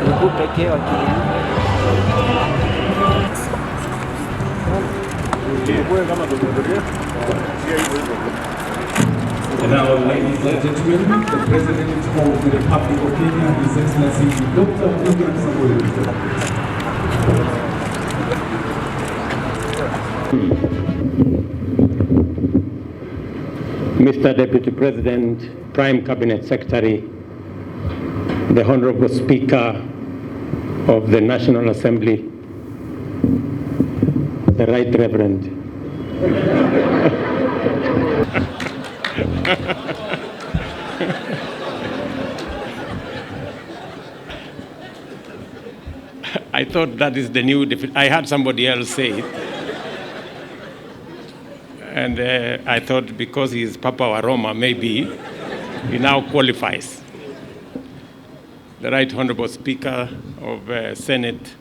mguu pekee wakienda. And now, ladies and gentlemen, the President of the Republic of Kenya, His Excellency Dr. William Ruto. Mr. Deputy President, Prime Cabinet Secretary, the Honorable Speaker of the National Assembly, the Right Reverend. I thought that is the new definition. I had somebody else say it. And I thought because he is Papa wa Roma, maybe he now qualifies. The Right Honorable Speaker of Senate,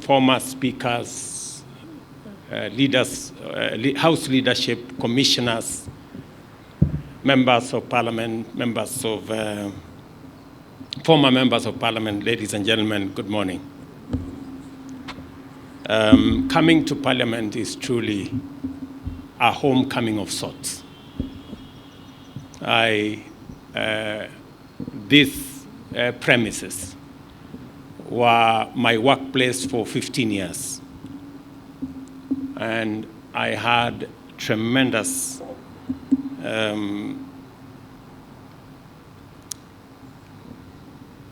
former speakers, leaders, House leadership, commissioners, members of Parliament, former members of Parliament, ladies and gentlemen, good morning. Coming to Parliament is truly a homecoming of sorts. These premises were my workplace for 15 years. And I had tremendous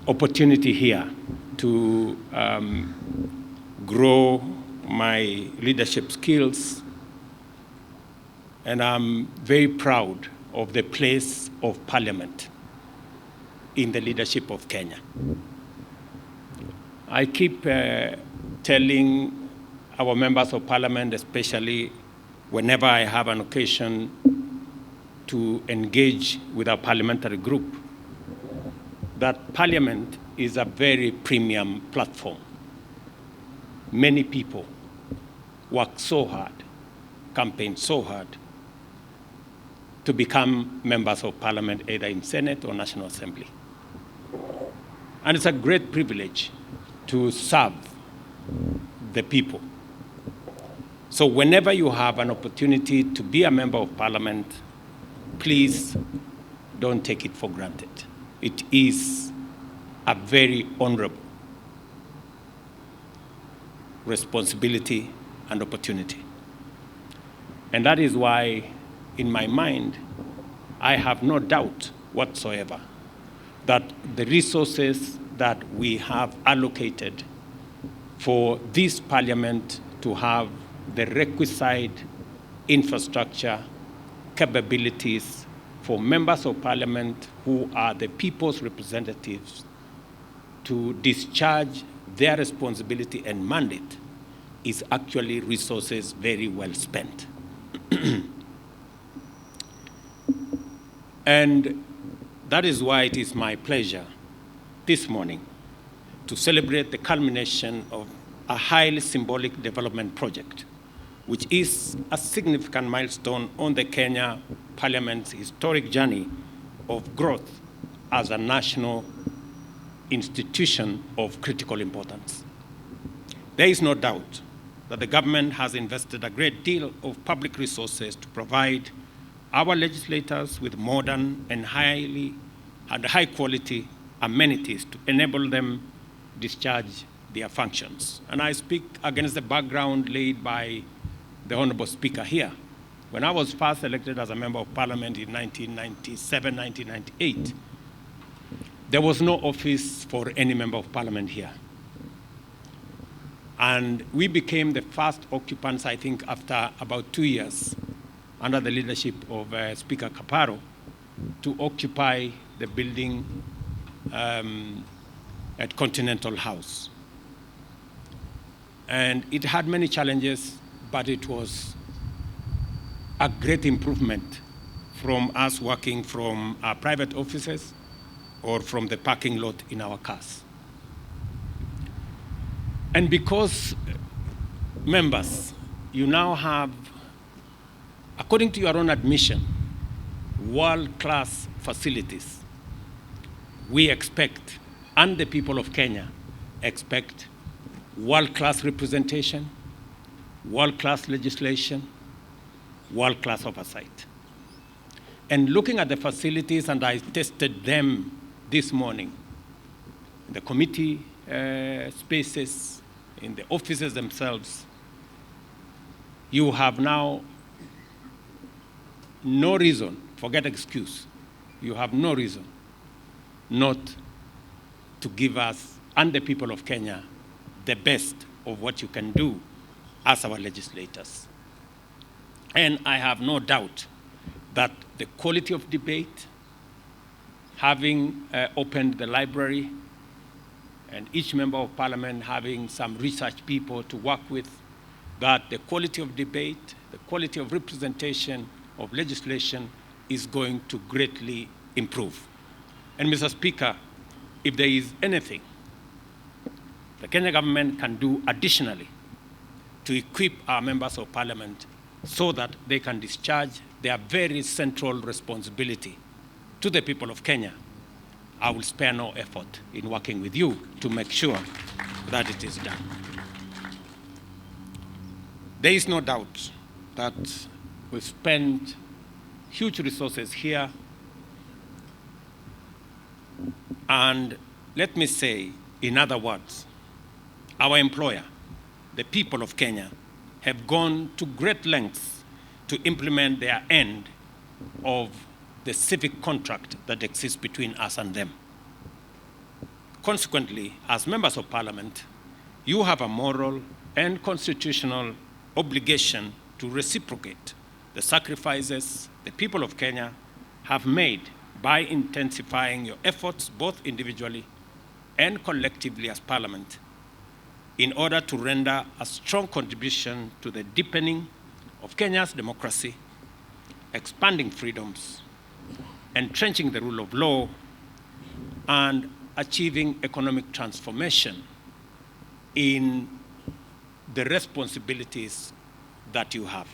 opportunity here to grow my leadership skills, and I'm very proud of the place of Parliament in the leadership of Kenya. I keep telling our members of Parliament, especially whenever I have an occasion to engage with our parliamentary group, that Parliament is a very premium platform. Many people work so hard, campaign so hard to become members of Parliament, either in Senate or National Assembly. And it's a great privilege to serve the people. So whenever you have an opportunity to be a member of Parliament, please don't take it for granted. It is a very honorable responsibility and opportunity. And that is why, in my mind, I have no doubt whatsoever that the resources that we have allocated for this Parliament to have the requisite infrastructure, capabilities for members of Parliament who are the people's representatives to discharge their responsibility and mandate is actually resources very well spent. And that is why it is my pleasure this morning to celebrate the culmination of a highly symbolic development project, which is a significant milestone on the Kenya Parliament's historic journey of growth as a national institution of critical importance. There is no doubt that the government has invested a great deal of public resources to provide our legislators with modern and high quality amenities to enable them discharge their functions. And I speak against the background laid by the Honorable Speaker here. When I was first elected as a member of Parliament in 1997, 1998, there was no office for any member of Parliament here. And we became the first occupants, I think, after about 2 years, under the leadership of Speaker Kaparo, to occupy the building at Continental House. And it had many challenges, but it was a great improvement from us working from our private offices or from the parking lot in our cars. And because, members, you now have, according to your own admission, world-class facilities, we expect and the people of Kenya expect world-class representation, world-class legislation, world-class oversight. And looking at the facilities, and I tested them this morning, the committee spaces, in the offices themselves, you have now no reason, forget excuse, you have no reason not to give us and the people of Kenya the best of what you can do as our legislators. And I have no doubt that the quality of debate, having opened the library, and each member of parliament having some research people to work with, that the quality of debate, the quality of representation of legislation is going to greatly improve. And Mr. Speaker, if there is anything the Kenya government can do additionally to equip our members of parliament so that they can discharge their very central responsibility to the people of Kenya, I will spare no effort in working with you to make sure that it is done. There is no doubt that we've spent huge resources here, and let me say, in other words, our employer, the people of Kenya, have gone to great lengths to implement their end of the civic contract that exists between us and them. Consequently, as members of parliament, you have a moral and constitutional obligation to reciprocate the sacrifices the people of Kenya have made by intensifying your efforts, both individually and collectively as parliament, in order to render a strong contribution to the deepening of Kenya's democracy, expanding freedoms, entrenching the rule of law, and achieving economic transformation in the responsibilities that you have.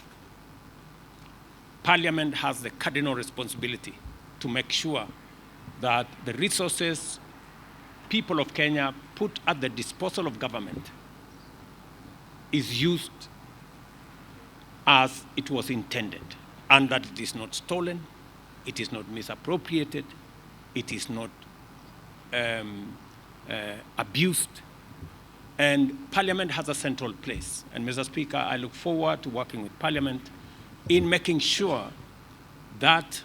Parliament has the cardinal responsibility to make sure that the resources people of Kenya put at the disposal of government is used as it was intended, and that it is not stolen, it is not misappropriated, it is not abused, and Parliament has a central place. And Mr. Speaker, I look forward to working with Parliament in making sure that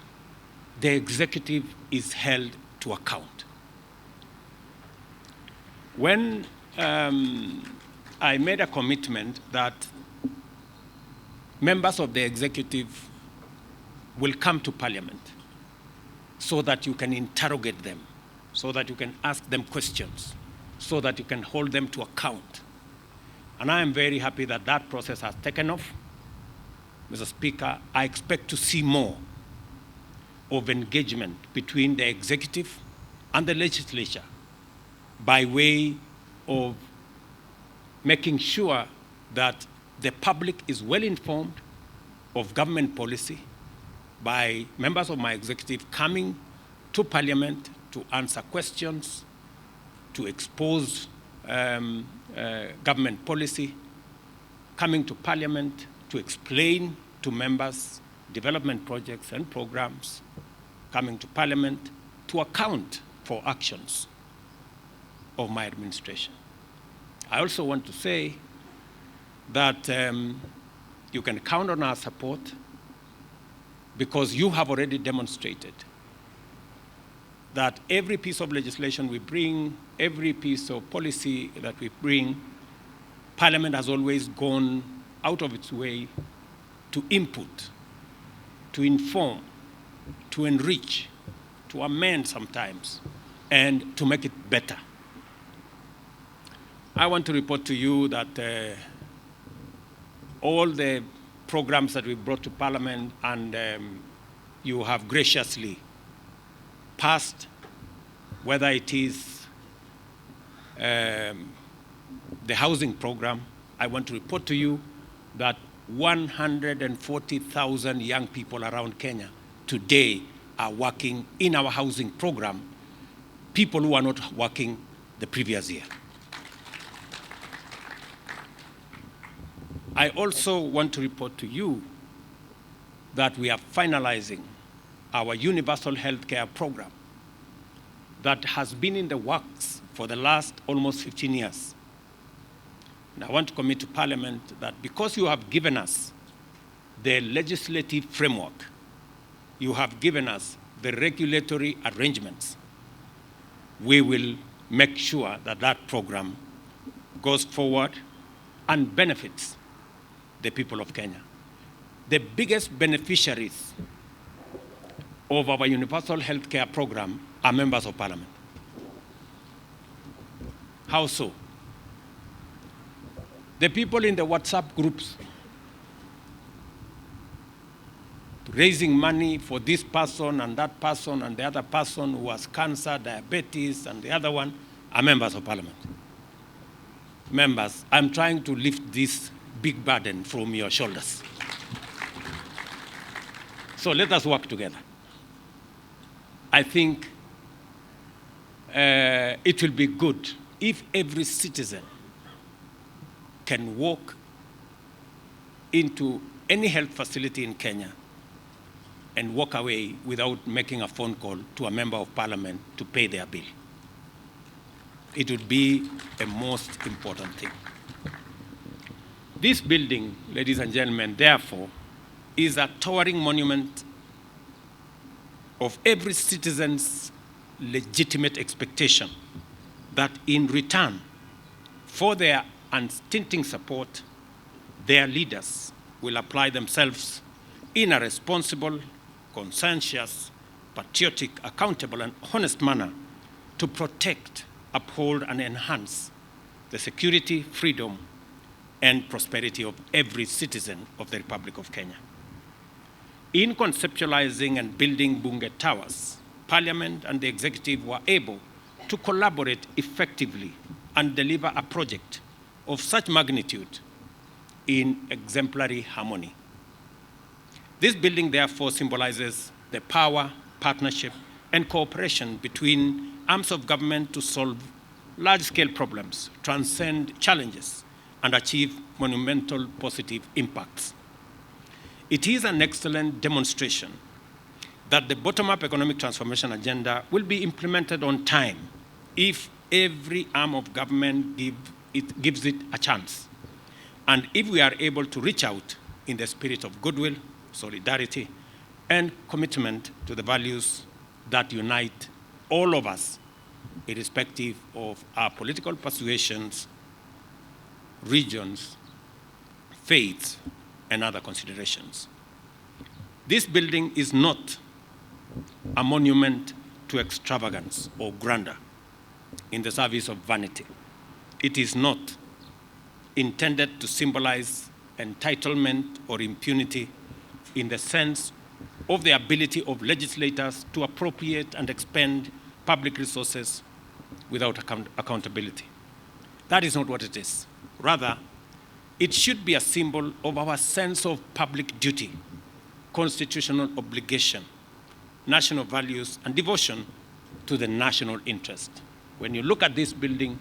the executive is held to account. When I made a commitment that members of the executive will come to Parliament so that you can interrogate them, so that you can ask them questions, so that you can hold them to account. And I am very happy that that process has taken off. Mr. Speaker, I expect to see more of engagement between the executive and the legislature by way of making sure that the public is well informed of government policy, by members of my executive coming to Parliament to answer questions, to expose government policy, coming to Parliament to explain to members development projects and programs, coming to Parliament to account for actions of my administration. I also want to say that you can count on our support, because you have already demonstrated that every piece of legislation we bring, every piece of policy that we bring, Parliament has always gone out of its way to input, to inform, to enrich, to amend sometimes, and to make it better. I want to report to you that all the programs that we brought to Parliament and you have graciously passed, whether it is the housing program, I want to report to you that 140,000 young people around Kenya today are working in our housing program, people who are not working the previous year. I also want to report to you that we are finalizing our universal health care program that has been in the works for the last almost 15 years. And I want to commit to Parliament that because you have given us the legislative framework, you have given us the regulatory arrangements, we will make sure that that program goes forward and benefits the people of Kenya. The biggest beneficiaries of our universal health care program are members of Parliament. How so? The people in the WhatsApp groups raising money for this person and that person and the other person who has cancer, diabetes, and the other one are members of Parliament. Members, I'm trying to lift this big burden from your shoulders. So let us work together. I think it will be good if every citizen can walk into any health facility in Kenya and walk away without making a phone call to a member of Parliament to pay their bill. It would be a most important thing. This building, ladies and gentlemen, therefore, is a towering monument of every citizen's legitimate expectation that in return for their unstinting support, their leaders will apply themselves in a responsible, conscientious, patriotic, accountable, and honest manner to protect, uphold, and enhance the security, freedom, and prosperity of every citizen of the Republic of Kenya. In conceptualizing and building Bunge Towers, Parliament and the Executive were able to collaborate effectively and deliver a project of such magnitude in exemplary harmony. This building, therefore, symbolizes the power, partnership, and cooperation between arms of government to solve large-scale problems, transcend challenges, and achieve monumental positive impacts. It is an excellent demonstration that the bottom-up economic transformation agenda will be implemented on time if every arm of government gives it a chance, and if we are able to reach out in the spirit of goodwill, solidarity, and commitment to the values that unite all of us, irrespective of our political persuasions, regions, faiths, and other considerations. This building is not a monument to extravagance or grandeur in the service of vanity. It is not intended to symbolize entitlement or impunity in the sense of the ability of legislators to appropriate and expend public resources without accountability. That is not what it is. Rather, it should be a symbol of our sense of public duty, constitutional obligation, national values, and devotion to the national interest. When you look at this building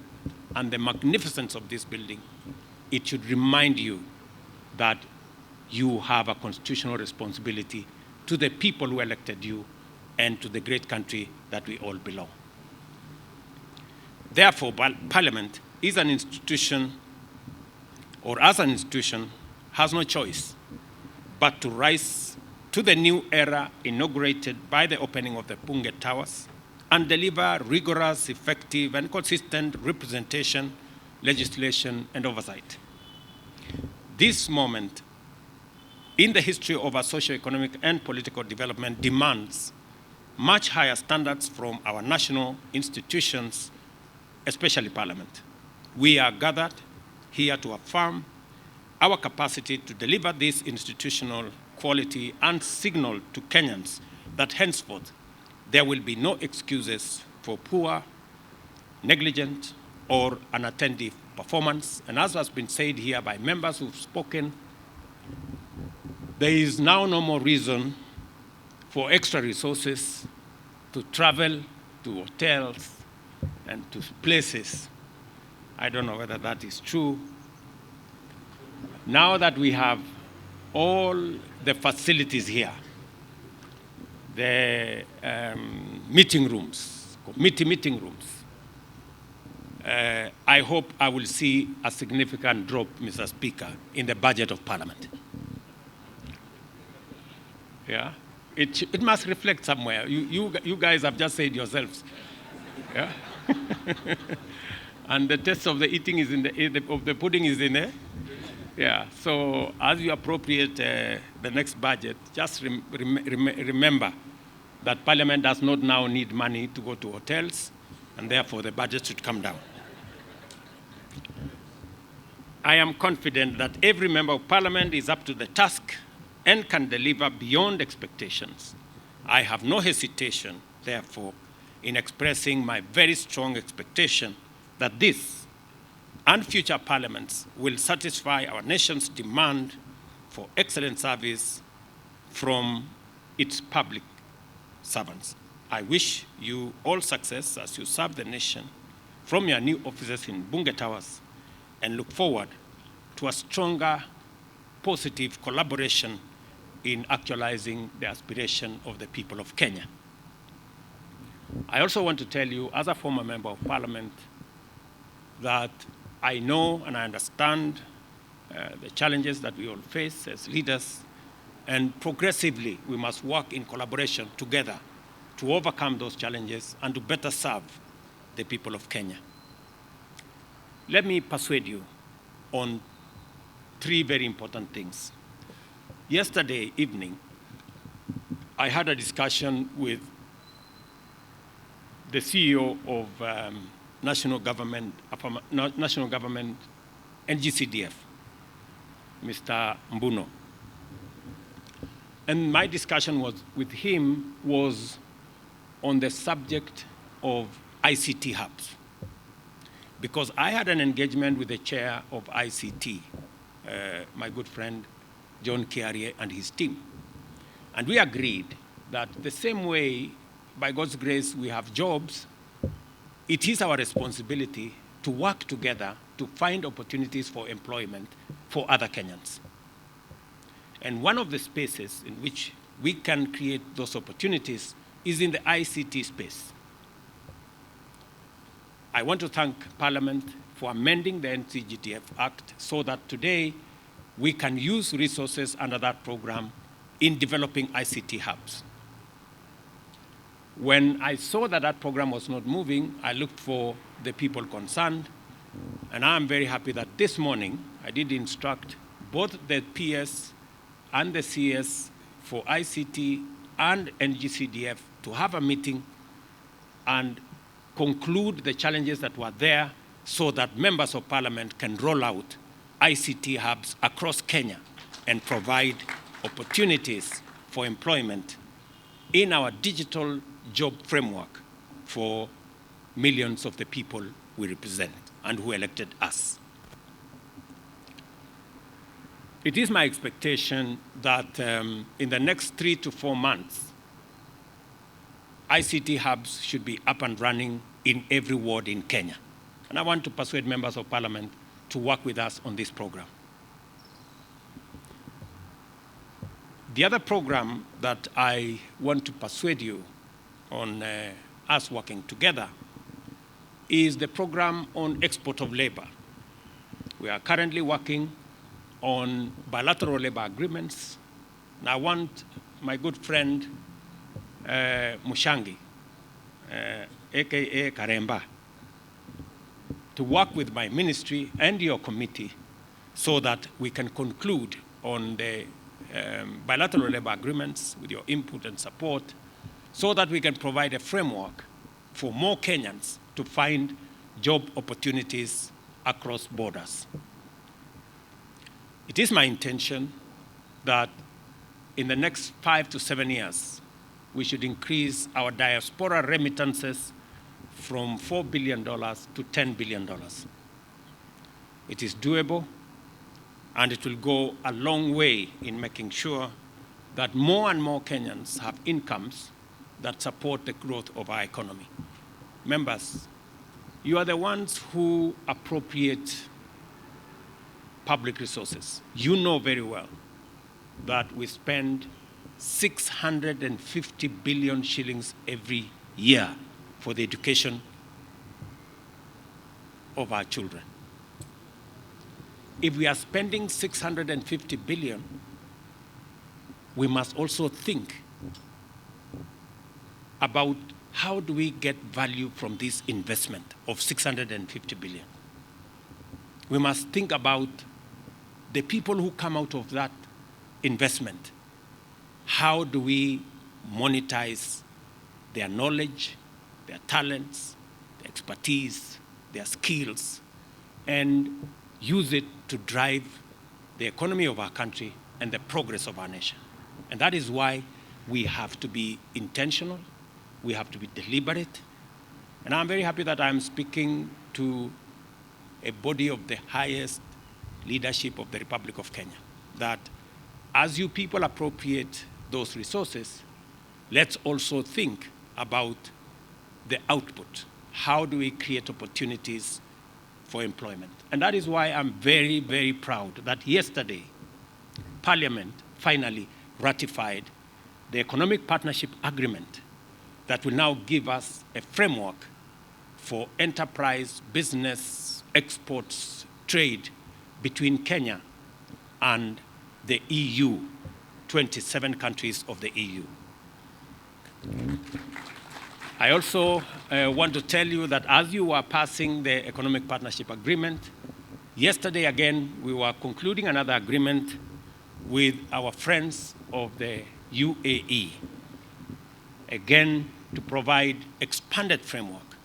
and the magnificence of this building, it should remind you that you have a constitutional responsibility to the people who elected you and to the great country that we all belong. Therefore, Parliament is an institution, or as an institution, has no choice but to rise to the new era inaugurated by the opening of the Bunge Towers and deliver rigorous, effective, and consistent representation, legislation, and oversight. This moment in the history of our socio-economic and political development demands much higher standards from our national institutions, especially Parliament. We are gathered here to affirm our capacity to deliver this institutional quality and signal to Kenyans that henceforth there will be no excuses for poor, negligent, or unattentive performance. And as has been said here by members who've spoken, there is now no more reason for extra resources to travel to hotels and to places. I don't know whether that is true. Now that we have all the facilities here, the meeting rooms, committee meeting rooms, I hope I will see a significant drop, Mr. Speaker, in the budget of Parliament. Yeah, it must reflect somewhere. You guys have just said yourselves. Yeah. And the taste of the eating is in of the pudding is in there. Yeah. So as you appropriate the next budget, just remember that Parliament does not now need money to go to hotels, and therefore the budget should come down. I am confident that every member of Parliament is up to the task and can deliver beyond expectations. I have no hesitation, therefore, in expressing my very strong expectation that this and future parliaments will satisfy our nation's demand for excellent service from its public servants. I wish you all success as you serve the nation from your new offices in Bunge Towers, and look forward to a stronger, positive collaboration in actualizing the aspiration of the people of Kenya. I also want to tell you, as a former member of Parliament, that I know and I understand the challenges that we all face as leaders, and progressively we must work in collaboration together to overcome those challenges and to better serve the people of Kenya. Let me persuade you on three very important things. Yesterday evening, I had a discussion with the CEO of National Government NGCDF, Mr. Mbuno. And my discussion with him was on the subject of ICT hubs. Because I had an engagement with the chair of ICT, my good friend John Kiarie and his team. And we agreed that the same way, by God's grace, we have jobs, it is our responsibility to work together to find opportunities for employment for other Kenyans. And one of the spaces in which we can create those opportunities is in the ICT space. I want to thank Parliament for amending the NCGTF Act so that today we can use resources under that program in developing ICT hubs. When I saw that that program was not moving, I looked for the people concerned, and I'm very happy that this morning I did instruct both the PS and the CS for ICT and NGCDF to have a meeting and conclude the challenges that were there so that members of Parliament can roll out ICT hubs across Kenya and provide opportunities for employment in our digital job framework for millions of the people we represent and who elected us. It is my expectation that in the next 3 to 4 months, ICT hubs should be up and running in every ward in Kenya. And I want to persuade members of Parliament to work with us on this program. The other program that I want to persuade you on us working together is the program on export of labor. We are currently working on bilateral labor agreements. And I want my good friend, Mushangi, aka Karemba, to work with my ministry and your committee so that we can conclude on the bilateral labor agreements with your input and support so that we can provide a framework for more Kenyans to find job opportunities across borders. It is my intention that in the next 5 to 7 years, we should increase our diaspora remittances from $4 billion to $10 billion. It is doable, and it will go a long way in making sure that more and more Kenyans have incomes that support the growth of our economy. Members, You are the ones who appropriate public resources. You know very well that we spend 650 billion shillings every year for the education of our children. If we are spending 650 billion, we must also think about how do we get value from this investment of 650 billion. We must think about the people who come out of that investment. How do we monetize their knowledge, their talents, their expertise, their skills, and use it to drive the economy of our country and the progress of our nation? And that is why we have to be intentional, we have to be deliberate. And I'm very happy that I'm speaking to a body of the highest leadership of the Republic of Kenya, that as you people appropriate those resources, let's also think about the output. How do we create opportunities for employment? And that is why I'm very, very proud that yesterday, Parliament finally ratified the Economic Partnership Agreement that will now give us a framework for enterprise, business, exports, trade between Kenya and the EU, 27 countries of the EU. I also want to tell you that as you were passing the Economic Partnership Agreement, yesterday again we were concluding another agreement with our friends of the UAE, again to provide expanded framework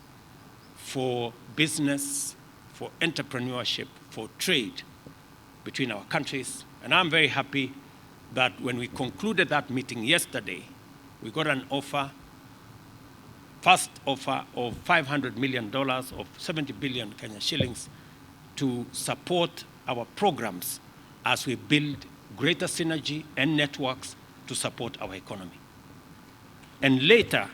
for business, for entrepreneurship, for trade between our countries. And I'm very happy that when we concluded that meeting yesterday, we got an offer, first offer of $500 million of 70 billion Kenya shillings to support our programs as we build greater synergy and networks to support our economy. And later,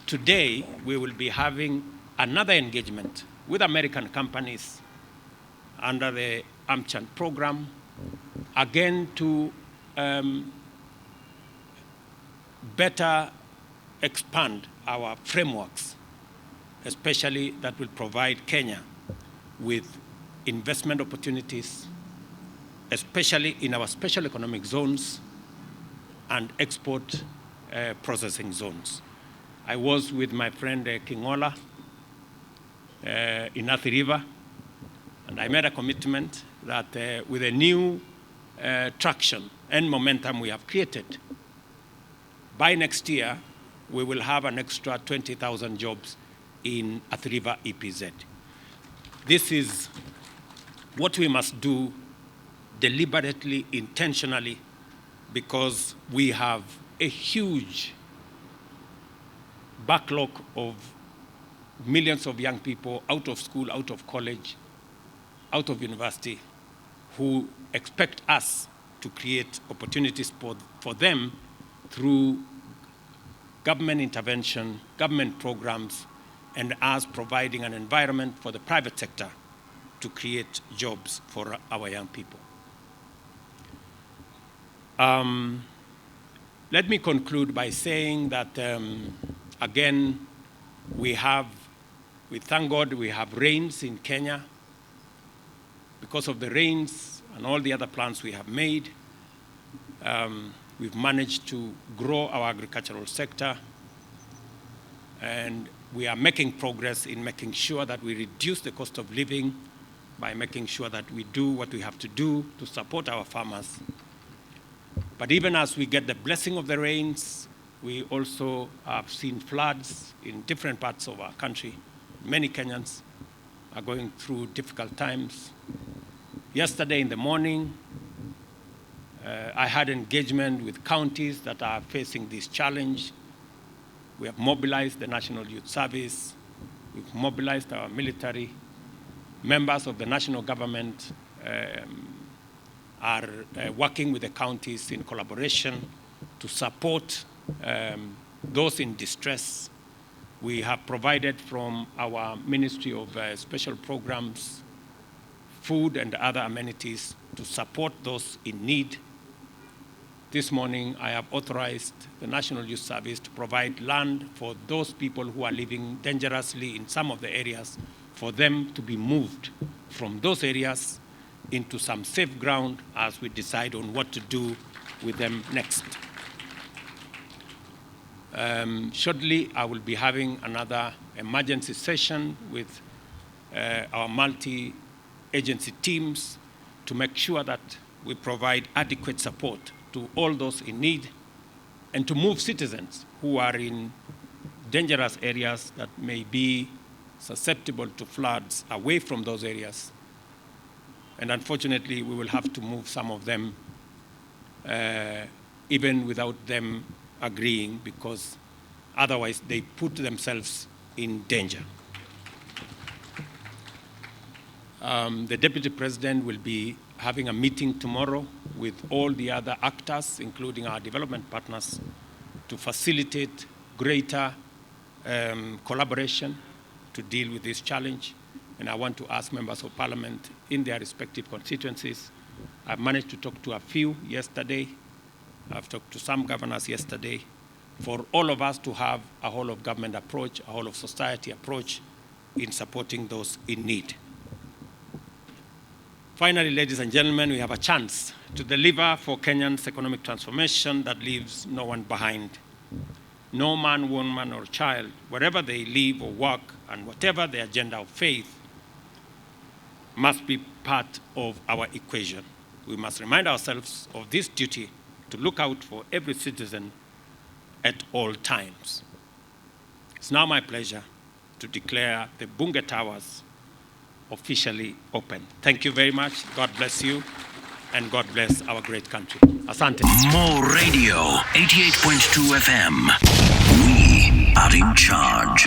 today, we will be having another engagement with American companies under the AmCham program, again to better expand our frameworks, especially that will provide Kenya with investment opportunities, especially in our special economic zones and export processing zones. I was with my friend Kingola in Athi River, and I made a commitment that with a new traction and momentum we have created, by next year, we will have an extra 20,000 jobs in Athi River EPZ. This is what we must do deliberately, intentionally, because we have a huge backlog of millions of young people out of school, out of college, out of university, who expect us to create opportunities for them through government intervention, government programs, and us providing an environment for the private sector to create jobs for our young people. Let me conclude by saying that, again, we thank God we have rains in Kenya. Because of the rains and all the other plans we have made, we've managed to grow our agricultural sector, and we are making progress in making sure that we reduce the cost of living by making sure that we do what we have to do to support our farmers. But even as we get the blessing of the rains, we also have seen floods in different parts of our country. Many Kenyans are going through difficult times. Yesterday in the morning, I had engagement with counties that are facing this challenge. We have mobilized the National Youth Service. We've mobilized our military. Members of the national government are working with the counties in collaboration to support those in distress We have provided from our Ministry of Special Programs food and other amenities to support those in need. This morning, I have authorized the National Youth Service to provide land for those people who are living dangerously in some of the areas, for them to be moved from those areas into some safe ground as we decide on what to do with them next. Shortly, I will be having another emergency session with our multi-agency teams to make sure that we provide adequate support to all those in need and to move citizens who are in dangerous areas that may be susceptible to floods away from those areas. And unfortunately, we will have to move some of them even without them agreeing, because otherwise they put themselves in danger. The Deputy President will be having a meeting tomorrow with all the other actors, including our development partners, to facilitate greater collaboration to deal with this challenge. And I want to ask members of parliament in their respective constituencies. I've managed to talk to a few yesterday. I've talked to some governors yesterday, for all of us to have a whole of government approach, a whole of society approach in supporting those in need. Finally, ladies and gentlemen, we have a chance to deliver for Kenyan's economic transformation that leaves no one behind. No man, woman, or child, wherever they live or work, and whatever their agenda of faith, must be part of our equation. We must remind ourselves of this duty to look out for every citizen at all times. It's now my pleasure to declare the Bunge Towers officially open. Thank you very much. God bless you, and God bless our great country. Asante. More radio, 88.2 FM. We are in charge.